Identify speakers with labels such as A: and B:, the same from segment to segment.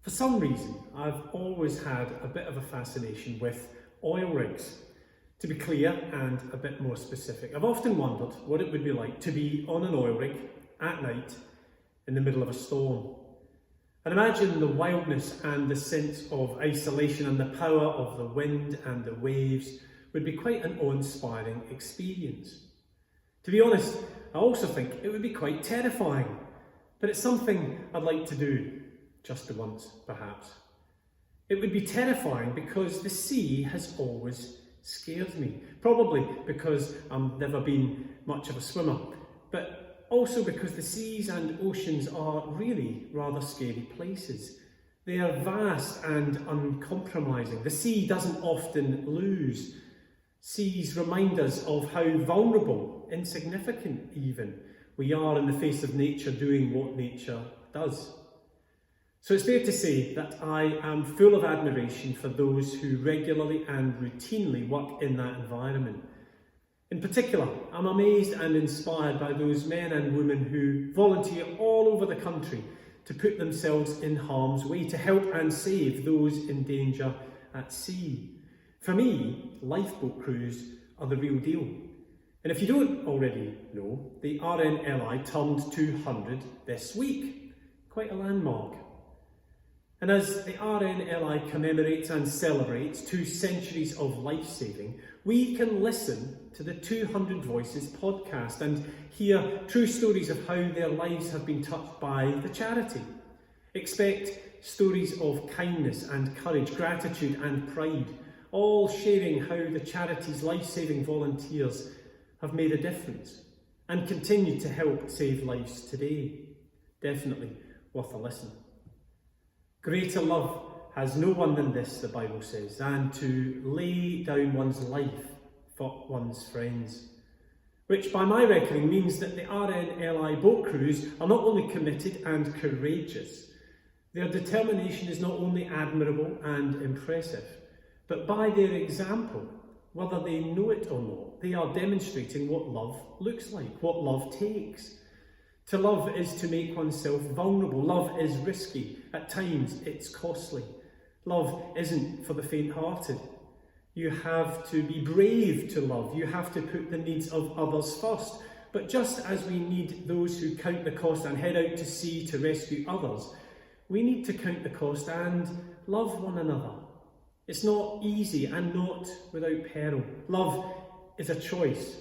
A: For some reason, I've always had a bit of a fascination with oil rigs. To be clear and a bit more specific, I've often wondered what it would be like to be on an oil rig at night in the middle of a storm. And imagine the wildness and the sense of isolation and the power of the wind and the waves would be quite an awe-inspiring experience. To be honest, I also think it would be quite terrifying, but it's something I'd like to do. Just the once, perhaps. It would be terrifying because the sea has always scared me. Probably because I've never been much of a swimmer, but also because the seas and oceans are really rather scary places. They are vast and uncompromising. The sea doesn't often lose. Seas remind us of how vulnerable, insignificant even, we are in the face of nature doing what nature does. So it's fair to say that I am full of admiration for those who regularly and routinely work in that environment. In particular, I'm amazed and inspired by those men and women who volunteer all over the country to put themselves in harm's way, to help and save those in danger at sea. For me, lifeboat crews are the real deal. And if you don't already know, the RNLI turned 200 this week. Quite a landmark. And as the RNLI commemorates and celebrates 2 centuries of life-saving, we can listen to the 200 Voices podcast and hear true stories of how their lives have been touched by the charity. Expect stories of kindness and courage, gratitude and pride, all sharing how the charity's life-saving volunteers have made a difference and continue to help save lives today. Definitely worth a listen. Greater love has no one than this, the Bible says, than to lay down one's life for one's friends. Which by my reckoning means that the RNLI boat crews are not only committed and courageous, their determination is not only admirable and impressive, but by their example, whether they know it or not, they are demonstrating what love looks like, what love takes. To love is to make oneself vulnerable. Love is risky. At times, it's costly. Love isn't for the faint-hearted. You have to be brave to love. You have to put the needs of others first. But just as we need those who count the cost and head out to sea to rescue others, we need to count the cost and love one another. It's not easy and not without peril. Love is a choice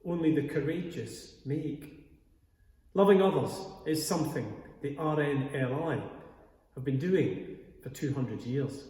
A: only the courageous make. Loving others is something the RNLI have been doing for 200 years.